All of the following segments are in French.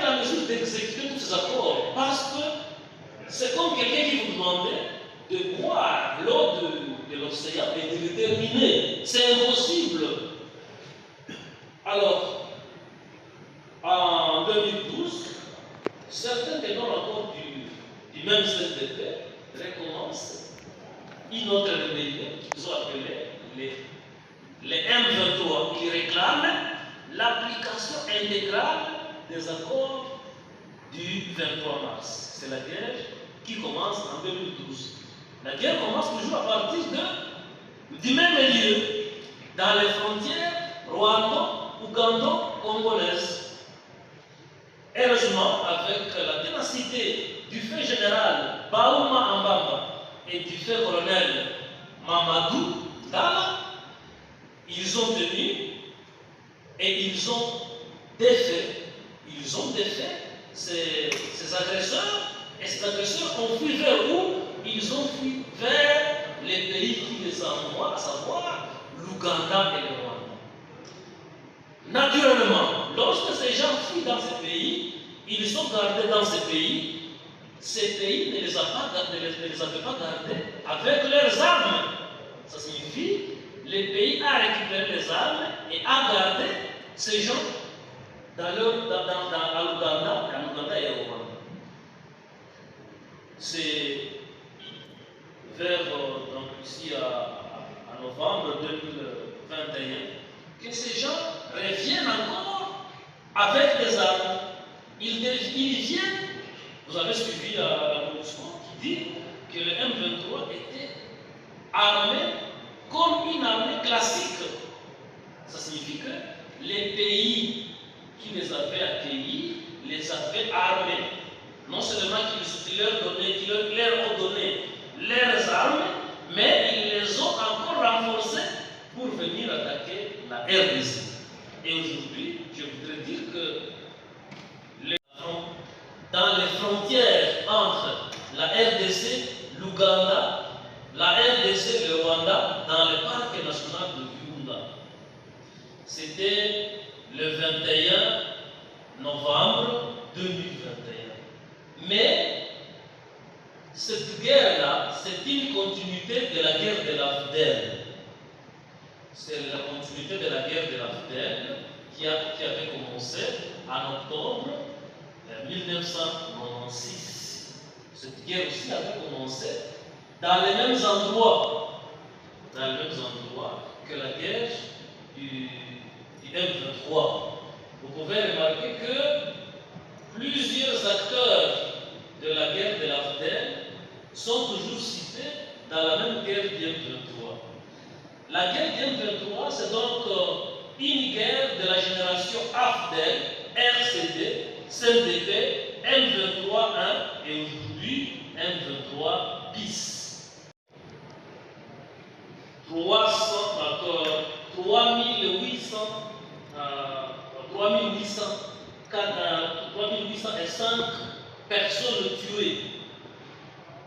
la mesure d'exécuter tous ces accords. Parce que c'est comme quelqu'un qui vous demandait de boire l'eau de l'océan et de le terminer. C'est impossible. Alors, en 2012, certains tenants encore du même CNDP recommencent une autre rébellion qu'ils ont appelée les M23. Ils réclament l'application intégrale des accords du 23 mars. C'est la guerre qui commence en 2012. La guerre commence toujours à partir du même lieu, dans les frontières rwando-ougando-congolaises. Heureusement, avec la ténacité du fait général Baouma Ambamba et du fait colonel Mamadou Dala, ils ont tenu et ils ont défait ces agresseurs, et ces agresseurs ont fui vers où? Ils ont fui vers les pays qui les envoient, à savoir l'Ouganda et le Rwanda. Naturellement, lorsque ces gens fuient dans ces pays, ils sont gardés dans ces pays ne les avaient pas gardés avec leurs armes. Ça signifie les pays a récupéré les armes et a gardé ces gens à l'Ouganda et au Rwanda. C'est vers donc ici à novembre 2021 que ces gens reviennent encore avec des armes. Ils viennent, vous avez suivi la mouvement qui dit que le M23 était armé comme une armée classique. Ça signifie que les pays qui les avaient accueillis les avaient armés. Non seulement qu'ils leur ont donné leurs armes, mais ils les ont encore renforcées pour venir attaquer la RDC. Et aujourd'hui, je voudrais dire que dans les frontières entre la RDC, l'Ouganda, la RDC, le Rwanda, dans le parc national de Virunga. C'était le 21 novembre 2021. Mais cette guerre-là, c'est une continuité de la guerre de l'AFDEL. C'est la continuité de la guerre de l'AFDEL qui avait commencé en octobre 1996. Cette guerre aussi avait commencé dans les mêmes endroits, que la guerre du M23. Vous pouvez remarquer que plusieurs acteurs de la guerre de l'AFDEL sont toujours cités dans la même guerre du M23. La guerre du M23, c'est donc une guerre de la génération AFDEL, RCD, CNDP, M23-1 et aujourd'hui M23 bis. 3805 personnes tuées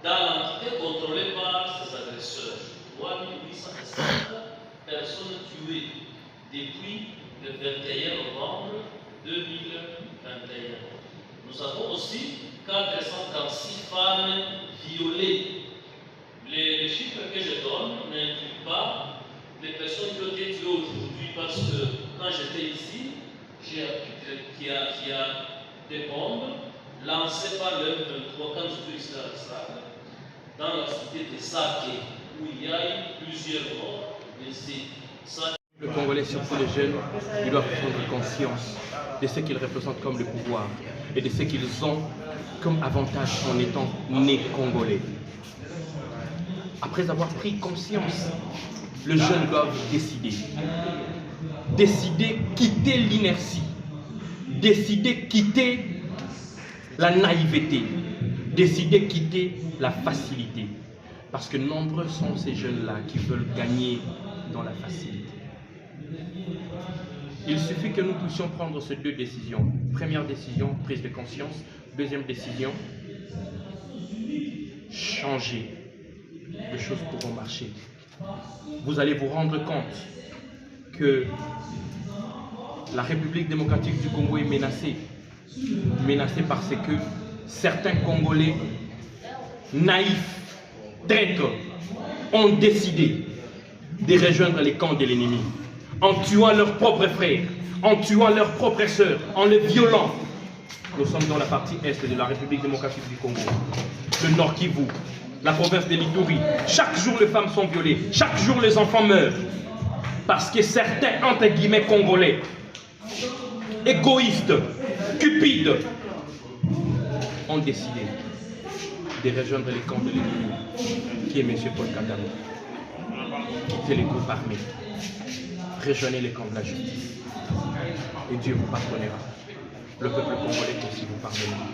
dans l'entité contrôlée par ces agresseurs. 3805 personnes tuées depuis le 21 novembre 2021. Nous avons aussi 436 femmes violées. Les chiffres que je donne n'incluent pas les personnes qui ont été tuées aujourd'hui, parce que quand j'étais ici, j'ai appris qu'il y a des bombes lancées par le M23 quand je suis ici à Israël, dans la cité de Saké, où il y a eu plusieurs morts blessés. Le Congolais, surtout les jeunes, ils doivent prendre conscience de ce qu'ils représentent comme le pouvoir et de ce qu'ils ont comme avantage en étant nés Congolais. Après avoir pris conscience, les jeunes doivent décider quitter l'inertie, décider quitter la naïveté, décider quitter la facilité. Parce que nombreux sont ces jeunes-là qui veulent gagner dans la facilité. Il suffit que nous puissions prendre ces deux décisions. Première décision, prise de conscience. Deuxième décision, changer. Les choses pourront marcher. Vous allez vous rendre compte que la République démocratique du Congo est menacée. menacée parce que certains Congolais naïfs, traîtres, ont décidé de rejoindre les camps de l'ennemi, en tuant leurs propres frères, en tuant leurs propres sœurs, en les violant. Nous sommes dans la partie est de la République démocratique du Congo, le Nord Kivu, la province de l'Ituri. Chaque jour, les femmes sont violées, chaque jour, les enfants meurent. Parce que certains, entre guillemets, Congolais, égoïstes, cupides, ont décidé de rejoindre les camps de l'ennemi, qui est M. Paul Kagame. Quittez les groupes armés, rejoignez les camps de la justice, et Dieu vous pardonnera. Le peuple congolais aussi vous pardonnera.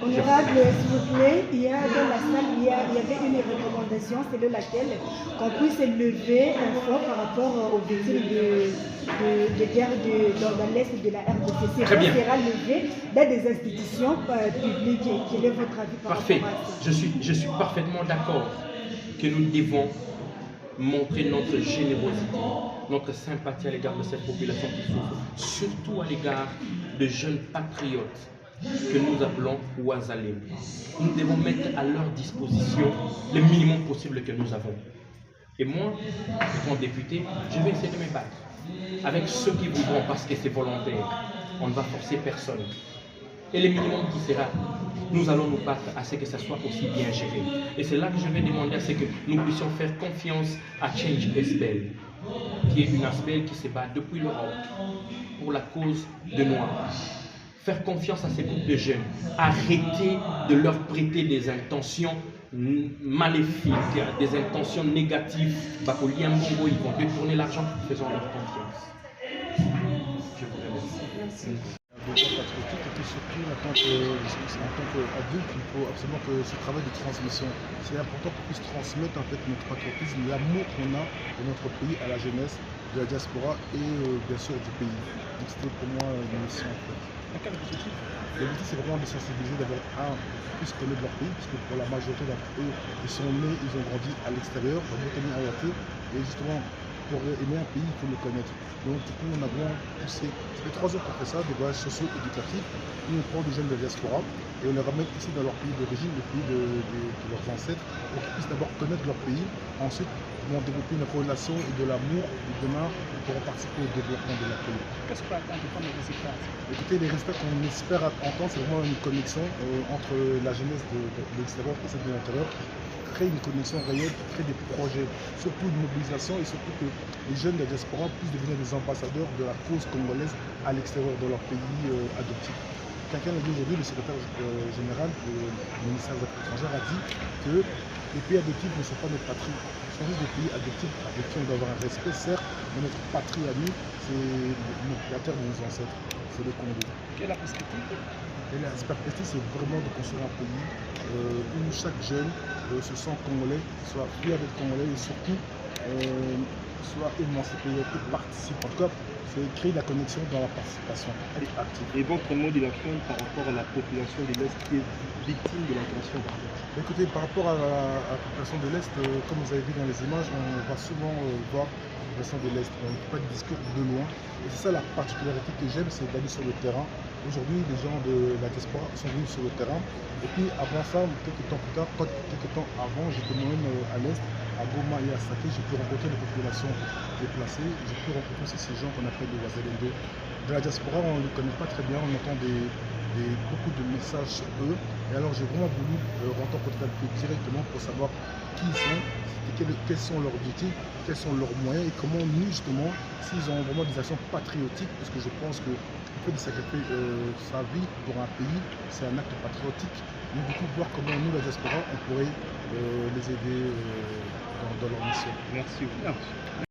Honorable, s'il vous plaît, il y a dans la salle, il y avait une recommandation, c'est laquelle qu'on puisse lever un fonds par rapport aux victimes de guerre dans l'Est de la RDC. Très bien. Sera levé dans des institutions publiques. Quel est votre avis par Parfait. rapport à ça? Je suis parfaitement d'accord que nous devons montrer notre générosité, notre sympathie à l'égard de cette population qui souffre, surtout à l'égard de jeunes patriotes que nous appelons Ouazalem. Nous devons mettre à leur disposition le minimum possible que nous avons. Et moi, étant député, je vais essayer de me battre avec ceux qui voudront parce que c'est volontaire. On ne va forcer personne. Et le minimum qui sera, nous allons nous battre à ce que ça soit aussi bien géré. Et c'est là que je vais demander à ce que nous puissions faire confiance à Change SBL, qui est une ASBEL qui se bat depuis l'Europe pour la cause de Noirs. Faire confiance à ces groupes de jeunes, arrêter de leur prêter des intentions maléfiques, des intentions négatives. Bongo, ils vont détourner l'argent, faisons leur confiance. Je vous remercie. Patriotique, et puis surtout en tant qu'adulte, il faut absolument que ce travail de transmission, c'est important qu'on puisse transmettre en fait notre patriotisme, l'amour qu'on a de notre pays à la jeunesse, de la diaspora et bien sûr du pays. Donc c'était pour moi une mission en fait. L'objectif c'est vraiment de sensibiliser d'abord plus connaître leur pays, parce que pour la majorité d'entre eux, ils sont nés, ils ont grandi à l'extérieur, dans Montagne Ayaté, et justement pour aimer un pays, il faut le connaître. Donc du coup, on a vraiment poussé, ça fait 3 ans qu'on fait ça, des voyages socio-éducatifs, où on prend des jeunes de la diaspora et on les ramène ici dans leur pays d'origine, le pays de leurs ancêtres, pour qu'ils puissent d'abord connaître leur pays, ensuite ils vont développer une relation et de l'amour, et demain ils pourront participer au développement de leur pays. Qu'est-ce qu'on attend de prendre les résultats? Écoutez, les résultats qu'on espère entendre, c'est vraiment une connexion entre la jeunesse de l'extérieur et celle de l'intérieur, créer une connexion réelle, créer des projets, surtout une mobilisation et surtout que les jeunes de la diaspora puissent devenir des ambassadeurs de la cause congolaise à l'extérieur de leur pays adoptif. Quelqu'un l'a dit aujourd'hui, le secrétaire général du ministère des Affaires étrangères a dit que les pays adoptifs ne sont pas notre patrie. Ce sont juste des pays adoptifs avec qui on doit avoir un respect, certes, mais notre patrie à nous, c'est la terre de nos ancêtres, c'est le Congo. Quelle est la perspective? Et la perspective, c'est vraiment de construire un pays où chaque jeune se sent congolais, soit fier d'être congolais et surtout soit émancipé et participe. En tout cas, c'est créer la connexion dans la participation, être actif. Et votre mot de la fin par rapport à la population de l'Est qui est victime de l'agression? Écoutez, par rapport à la population de l'Est, comme vous avez vu dans les images, on va souvent voir la population de l'Est. On ne fait pas de discours de loin. Et c'est ça la particularité que j'aime, c'est d'aller sur le terrain. Aujourd'hui, les gens de la diaspora sont venus sur le terrain. Et puis avant ça, quelques temps plus tard, quelques temps avant, j'étais moi-même à l'Est, à Goma et à Saké. J'ai pu rencontrer des populations déplacées. J'ai pu rencontrer aussi ces gens qu'on appelle les Wazalendo. De la diaspora, on ne les connaît pas très bien, on entend beaucoup de messages sur eux. Et alors j'ai vraiment voulu rentrer en contact avec eux directement pour savoir qui ils sont, quels sont leurs objectifs, quels sont leurs moyens et comment nous justement, s'ils ont vraiment des actions patriotiques, parce que je pense que le fait de sacrifier sa vie pour un pays, c'est un acte patriotique. Mais du coup, voir comment nous, la diaspora, on pourrait les aider dans leur mission. Merci.